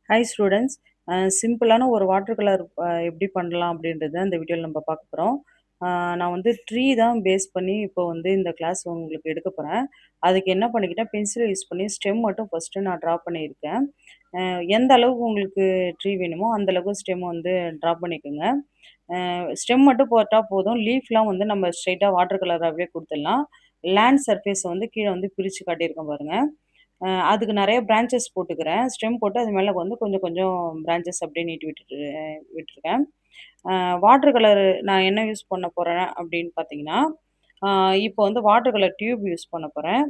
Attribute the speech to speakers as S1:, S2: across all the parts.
S1: Hi students. சிம்பிளான ஒரு water colour எப்படி பண்ணலாம் அப்படின்றத இந்த வீடியோவில் நம்ம பார்க்க போகிறோம். நான் வந்து ட்ரீ தான் பேஸ் பண்ணி இப்போ வந்து இந்த கிளாஸ் உங்களுக்கு எடுக்க போகிறேன். அதுக்கு என்ன பண்ணிக்கிட்டேன், பென்சிலை யூஸ் பண்ணி ஸ்டெம் மட்டும் ஃபஸ்ட்டு நான் ட்ரா பண்ணியிருக்கேன். எந்த அளவுக்கு உங்களுக்கு ட்ரீ வேணுமோ அந்த அளவுக்கு ஸ்டெம் வந்து ட்ரா பண்ணிக்கோங்க. ஸ்டெம் மட்டும் போட்டால் போதும். லீஃப்லாம் வந்து நம்ம ஸ்ட்ரெயிட்டாக வாட்டர் கலராகவே கொடுத்துடலாம். லேண்ட் சர்ஃபேஸை வந்து கீழே வந்து பிரித்து காட்டியிருக்கேன் பாருங்கள். அதுக்கு நெறைய பிரான்ச்சஸ் போட்டுக்கிறேன். ஸ்டெம் போட்டு அது மேல வந்து கொஞ்சம் கொஞ்சம் பிரான்ச்சஸ் அப்படியே நீட்டி விட்டுருக்கேன். அ வாட்டர் கலரு நான் என்ன யூஸ் பண்ண போறேன் அப்படின்னு பார்த்தீங்கன்னா, அ இப்போ வந்து வாட்டர் கலர் டியூப் யூஸ் பண்ண போறேன்.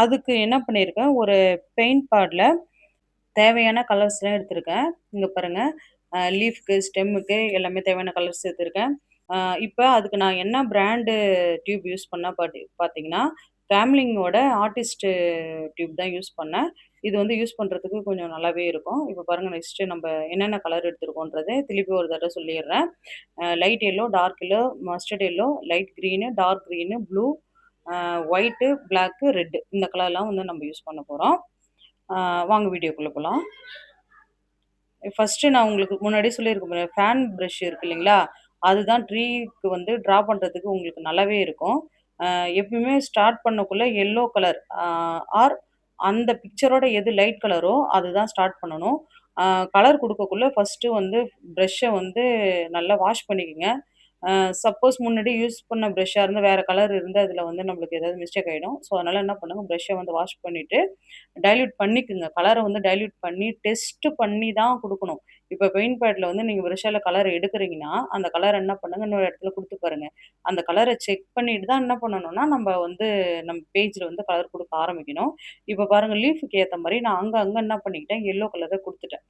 S1: அதுக்கு என்ன பண்ணியிருக்கேன், ஒரு பெயிண்ட் பேட்ல தேவையான கலர்ஸ்லாம் எடுத்திருக்கேன். இங்க பாருங்க. லீஃப்க்கு, ஸ்டெம்முக்கு எல்லாமே தேவையான கலர்ஸ் எடுத்திருக்கேன். அ இப்ப அதுக்கு நான் என்ன பிராண்டு டியூப் யூஸ் பண்ணேன் பார்த்தீங்கன்னா, கேம்லிங்கோட ஆர்டிஸ்ட் டியூப் தான் யூஸ் பண்ணேன். இது வந்து யூஸ் பண்றதுக்கு கொஞ்சம் நல்லாவே இருக்கும். இப்ப பாருங்க நெக்ஸ்ட்டு நம்ப என்னென்ன கலர் எடுத்திருக்கோன்றத திருப்பி ஒரு தடவ சொல்லிர்றேன். Light yellow, dark yellow, mustard yellow, light green, dark green, blue, white, black, red இந்த கலர்லாம் வந்து நம்ம யூஸ் பண்ண போறோம். அ வாங்க வீடியோக்குள்ள போலாம். ஃபர்ஸ்ட்டு நான் உங்களுக்கு முன்னாடியே சொல்லியிருக்கேன் பாருங்க, ஃபேன் பிரஷ் இருக்கு இல்லைங்களா? அதுதான் ட்ரீக்கு வந்து ட்ரா பண்றதுக்கு உங்களுக்கு நல்லாவே இருக்கும். எப்பயுமே ஸ்டார்ட் பண்ணக்குள்ள எல்லோ கலர் ஆர் அந்த பிக்சரோட எது லைட் கலரோ அதுதான் ஸ்டார்ட் பண்ணணும். அ கலர் குடுக்கக்குள்ள ஃபர்ஸ்ட்டு வந்து பிரஷ்ஷ வந்து நல்லா வாஷ் பண்ணிக்கங்க. சப்போஸ் முன்னாடி யூஸ் பண்ண பிரஷ்ஷா இருந்தா வேற கலர் இருந்தா அதில வந்து நம்மளுக்கு ஏதாவது மிஸ்டேக் ஆயிடும். ஸோ, அதனால என்ன பண்ணுங்க, பிரஷ்ஷ வந்து வாஷ் பண்ணிட்டு டைல்யூட் பண்ணிக்கங்க. கலர வந்து டைல்யூட் பண்ணி டெஸ்ட் பண்ணி தான் குடுக்கணும். இப்ப பெயிண்ட் பேட்ல வந்து நீங்க பிரஷ்ஷால கலர் எடுக்குறீங்கன்னா, அந்த கலர என்ன பண்ணுங்க, இன்னொரு இடத்துல குடுத்து பாருங்க. அந்த கலர செக் பண்ணிட்டு தான் என்ன பண்ணணும்னா, நம்ப வந்து நம்ம பேஜ்ல வந்து கலர் குடுக்க ஆரம்பிக்கணும். இப்ப பாருங்க லீஃப்க்கு ஏத்த மாரி நான் அங்க என்ன பண்ணிக்கிட்டேன், எல்லோ கலர குடுத்துட்டேன்.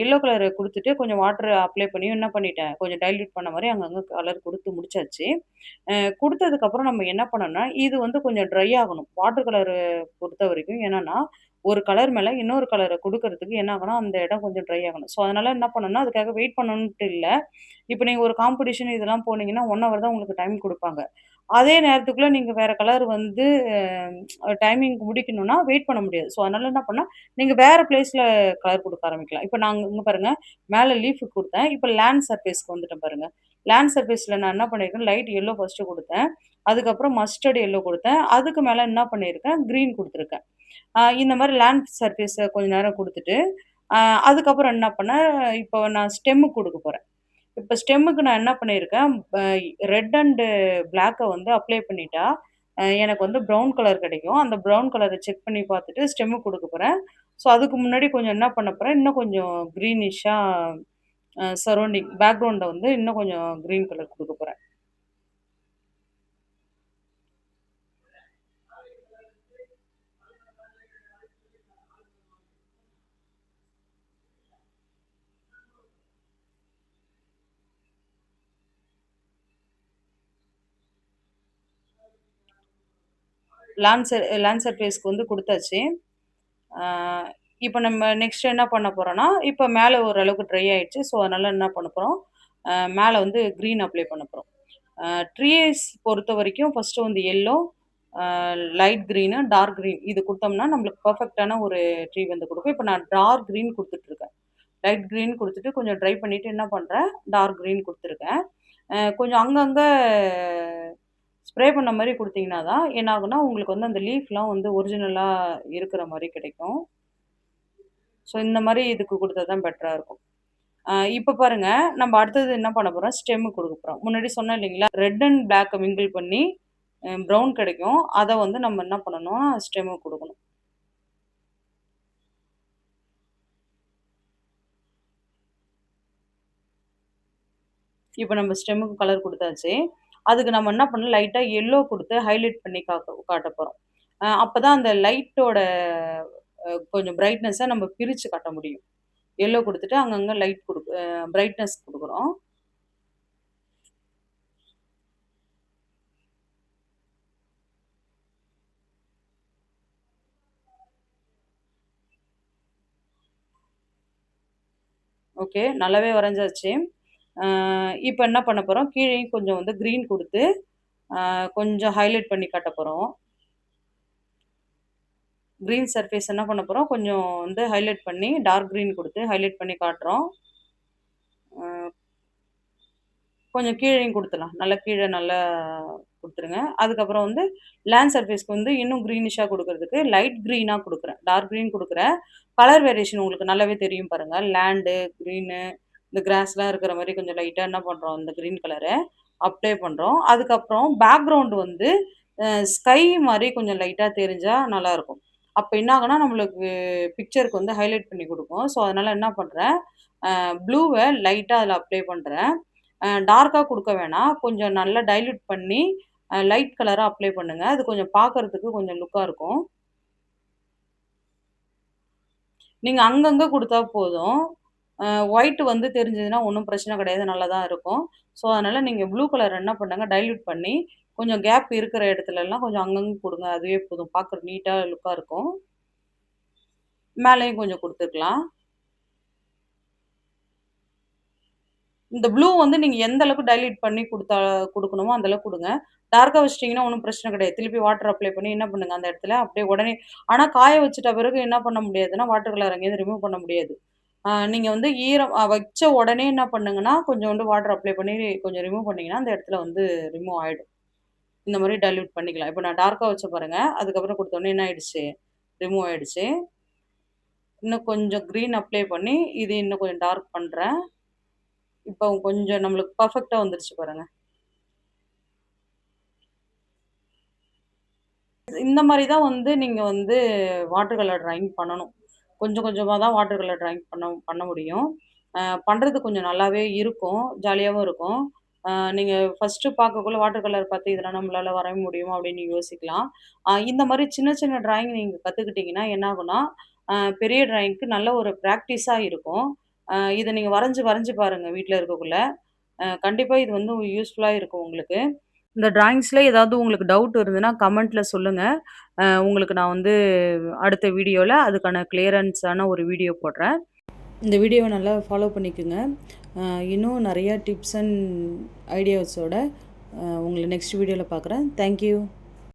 S1: எல்லோ கலர குடுத்துட்டு கொஞ்சம் வாட்டர் அப்ளை பண்ணி என்ன பண்ணிட்டேன், கொஞ்சம் டைல்யூட் பண்ண மாரி அங்கங்க கலர் குடுத்து முடிச்சாச்சு. குடுத்ததுக்கப்புறம் நம்ம என்ன பண்ணணும்னா, இது வந்து கொஞ்சம் ட்ரை ஆகணும். வாட்டர் கலரு பொறுத்தவரைக்கும் என்னன்னா, ஒரு கலர் மேல இன்னொரு கலர குடுக்கறதுக்கு என்ன ஆகும்னா, அந்த இடம் கொஞ்சம் ட்ரை ஆகணும். ஸோ, அதனால என்ன பண்ணணும்னா, அதுக்காக வெயிட் பண்ணணுன்ட்டு இல்ல. இப்ப நீங்க ஒரு காம்படிஷன் இதெல்லாம் போனீங்கன்னா, 1 ஹவர் தான் உங்களுக்கு டைம் குடுப்பாங்க. அதே நேரத்துக்குள்ள நீங்க வேற கலர் வந்து டைமிங் முடிக்கணும்னா, வெயிட் பண்ண முடியாது. ஸோ, அதனால என்ன பண்ணா, நீங்க வேற பிளேஸ்ல கலர் குடுக்க ஆரம்பிக்கலாம். இப்ப நாங்க இங்க பாருங்க, மேல லீஃப்க்கு குடுத்தேன். இப்ப லேண்ட் சர்ஃபேஸ்க்கு வந்துட்டேன் பாருங்க. லேண்ட் சர்ஃபேஸ்ல நான் என்ன பண்ணியிருக்கேன், லைட் எல்லோ ஃபர்ஸ்ட்டு குடுத்தேன். அதுக்கப்புறம் மஸ்டர்ட் எல்லோ குடுத்தேன். அதுக்கு மேல என்ன பண்ணியிருக்கேன், கிரீன் குடுத்துருக்கேன். இந்த மாரி லேண்ட் சர்ஃபேஸ கொஞ்ச நேரம் குடுத்துட்டு, அ அதுக்கப்புறம் என்ன பண்ணேன், இப்போ நான் ஸ்டெம்முக்கு குடுக்க போறேன். இப்ப ஸ்டெம்முக்கு நான் என்ன பண்ணியிருக்கேன், ரெட் அண்ட் பிளாக்க வந்து அப்ளை பண்ணிட்டா, எனக்கு வந்து ப்ரவுன் கலர் கிடைக்கும். அந்த ப்ரவுன் கலர செக் பண்ணி பார்த்துட்டு ஸ்டெம்முக்கு குடுக்க போறேன். ஸோ, அதுக்கு முன்னாடி கொஞ்சம் என்ன பண்ண போறேன், இன்னும் கொஞ்சம் கிரீனிஷா சரவுண்டிங் பேக்கிரவுண்ட வந்து இன்னும் கொஞ்சம் கிரீன் கலர் குடுக்க போறேன். லேண்ட் சர்ஃபேஸ்க்கு வந்து குடுத்தாச்சு. ஆ இப்ப நம்ம நெக்ஸ்ட் என்ன பண்ண போறோம்னா, இப்ப மேல ஓரளவுக்கு ட்ரை ஆயிடுச்சு. ஸோ, அதனால என்ன பண்ண போறோம், மேல வந்து கிரீன் அப்ளை பண்ண போறோம். ட்ரீஸ் பொறுத்தவரைக்கும் ஃபர்ஸ்ட்டு வந்து yellow, light green, dark green இது குடுத்தோம்னா, நம்மளுக்கு பெர்ஃபெக்ட்டான ஒரு ட்ரீ வந்து குடுக்கும். இப்ப நான் டார்க் கிரீன் குடுத்துட்டுருக்கேன். லைட் கிரீன் குடுத்துட்டு கொஞ்சம் ட்ரை பண்ணிட்டு என்ன பண்றேன், டார்க் கிரீன் குடுத்துருக்கேன். கொஞ்சம் அங்கங்க ஸ்ப்ரே பண்ண மாரி குடுத்தீங்கன்னா தான் என்ன ஆகும்னா, உங்களுக்கு வந்து அந்த லீஃப்லாம் வந்து ஒரிஜினலா இருக்கிற மாரி கிடைக்கும். ஸோ, இந்த மாரி இதுக்கு குடுத்தா தான் பெட்டரா இருக்கும். இப்ப பாருங்க, நம்ம அடுத்தது என்ன பண்ண போறோம், ஸ்டெம்முக்கு குடுக்க போறோம். முன்னாடி சொன்னேன் இல்லைங்களா, ரெட் அண்ட் பிளாக்க மிங்கிள் பண்ணி ப்ரவுன் கிடைக்கும். அத வந்து நம்ம என்ன பண்ணணும், ஸ்டெம்முக்கு குடுக்கணும். இப்ப நம்ம ஸ்டெம்முக்கு கலர் குடுத்தாச்சு. அதுக்கு நம்ம என்ன பண்ணணும், லைட்டா எல்லோ குடுத்து ஹைலைட் பண்ணி காட்டப் போறோம். அப்பதான் அந்த லைட்டோட கொஞ்சம் பிரைட்னஸ நம்ம பிரிச்சு காட்ட முடியும். எல்லோ குடுத்துட்டு அங்கங்க லைட் பிரைட்னஸ் குடுக்குறோம். ஓகே. நல்லாவே வரைஞ்சாச்சு. அ இப்ப என்ன பண்ண போறோம், கீழயும் கொஞ்சம் வந்து கிரீன் குடுத்து, கொஞ்சம் ஹைலைட் பண்ணி காட்டப் போறோம். கிரீன் சர்ஃபேஸ் என்ன பண்ண போறோம், கொஞ்சம் வந்து ஹைலைட் பண்ணி டார்க் கிரீன் குடுத்து ஹைலைட் பண்ணி காட்டுறோம். அ கொஞ்சம் கீழயும் குடுத்துடலாம். நல்லா கீழ நல்லா குடுத்துருங்க. அதுக்கப்புறம் வந்து லேண்ட் சர்ஃபேஸ்க்கு வந்து இன்னும் கிரீனிஷா குடுக்குறதுக்கு லைட் கிரீனா குடுக்குறேன். டார்க் கிரீன் குடுக்குறேன். கலர் வேரியேஷன் உங்களுக்கு நல்லாவே தெரியும் பாருங்க. லேண்டு, கிரீனு, இந்த கிராஸ்லாம் இருக்கிற மாரி கொஞ்சம் லைட்டா என்ன பண்றோம், இந்த கிரீன் கலர அப்ளை பண்றோம். அதுக்கப்புறம் பேக்கிரவுண்ட் வந்து ஸ்கை மாரி கொஞ்சம் லைட்டா தெரிஞ்சா நல்லாருக்கும். அப்ப என்ன ஆகும்னா, நம்மளுக்கு பிக்சருக்கு வந்து ஹைலைட் பண்ணி குடுக்கும். ஸோ, அதனால என்ன பண்றேன், ப்ளூவ லைட்டா அதில அப்ளை பண்றேன். டார்க்கா குடுக்க வேணாம். கொஞ்சம் நல்லா டைல்யூட் பண்ணி, லைட் கலரா அப்ளை பண்ணுங்க. அது கொஞ்சம் பார்க்கறதுக்கு கொஞ்சம் லுக்கா இருக்கும். நீங்க அங்கங்க குடுத்தா போதும். ஒயிட் வந்து தெரிஞ்சதுன்னா ஒண்ணும் பிரச்சனை கிடையாது. நல்லா தான் இருக்கும். ஸோ, அதனால நீங்க ப்ளூ கலர் என்ன பண்ணுங்க, டைல்யூட் பண்ணி, கொஞ்சம் கேப் இருக்கிற இடத்துலலாம் கொஞ்சம் அங்கங்க குடுங்க. அதுவே போதும். பார்க்க நீட்டா லுக்கா இருக்கும். மேலயும் கொஞ்சம் குடுத்துக்கலாம். இந்த ப்ளூ வந்து நீங்க எந்த அளவுக்கு டைல்யூட் பண்ணி குடுக்கணுமோ, அந்த அளவுக்கு குடுங்க. டார்க்கா வச்சுட்டீங்கன்னா ஒண்ணும் பிரச்சனை கிடையாது. திருப்பி வாட்டர் அப்ளை பண்ணி என்ன பண்ணுங்க, அந்த இடத்துல அப்படியே உடனே ஆனா காய வச்சுட்ட பிறகு என்ன பண்ண முடியாதுன்னா, வாட்டர் கலர் அங்கேருந்து ரிமூவ் பண்ண முடியாது. நீங்க வந்து ஈரம் வச்ச உடனே என்ன பண்ணுங்கன்னா, கொஞ்சோண்டு வாட்டர் அப்ளை பண்ணி கொஞ்சம் ரிமூவ் பண்ணீங்கன்னா, அந்த இடத்துல வந்து ரிமூவ் ஆயிடும். இந்த மாரி டைல்யூட் பண்ணிக்கலாம். இப்ப நான் டார்க்கா வச்சேன் பாருங்க. அதுக்கப்புறம் குடுத்தோனே என்ன ஆயிடுச்சு, ரிமூவ் ஆயிடுச்சு. இன்னும் கொஞ்சம் கிரீன் அப்ளை பண்ணி, இது இன்னும் கொஞ்சம் டார்க் பண்றேன். இப்போ கொஞ்சம் நம்மளுக்கு பெர்ஃபெக்ட்டா வந்துருச்சு பாருங்க. இந்த மாரி தான் வந்து நீங்க வந்து வாட்டர் கலர் டிராயிங் பண்ணணும். கொஞ்சம் கொஞ்சமா தான் வாட்டர் கலர் டிராயிங் பண்ண பண்ண முடியும். பண்றது கொஞ்சம் நல்லாவே இருக்கும். ஜாலியாவும் இருக்கும். நீங்க ஃபர்ஸ்ட்டு பார்க்கக்குள்ள வாட்டர் கலர் பார்த்து இதெல்லாம் நம்மளால வரைய முடியுமா? அப்படின்னு யோசிக்கலாம். இந்த மாரி சின்ன சின்ன டிராயிங் நீங்க கத்துக்கிட்டீங்கன்னா என்ன ஆகும்னா, பெரிய டிராயிங்க்கு நல்ல ஒரு பிராக்டிஸா இருக்கும். இத நீங்க வரைஞ்சு வரைஞ்சு பாருங்க வீட்ல இருக்கக்குள்ள. கண்டிப்பா இது வந்து யூஸ்ஃபுல்லா இருக்கும் உங்களுக்கு. இந்த டிராயிங்ஸ்ல ஏதாவது உங்களுக்கு டவுட் இருந்ததுன்னா, கமெண்ட்ல சொல்லுங்க. உங்களுக்கு நான் வந்து அடுத்த வீடியோல அதுக்கான கிளியரன்ஸான ஒரு வீடியோ போடுறேன். இந்த வீடியோவ நல்லா ஃபாலோ பண்ணிக்கங்க. அ இன்னும் நெறைய டிப்ஸ் அண்ட் ஐடியாஸோட உங்கள நெக்ஸ்ட் வீடியோல பார்க்குறேன். Thank you.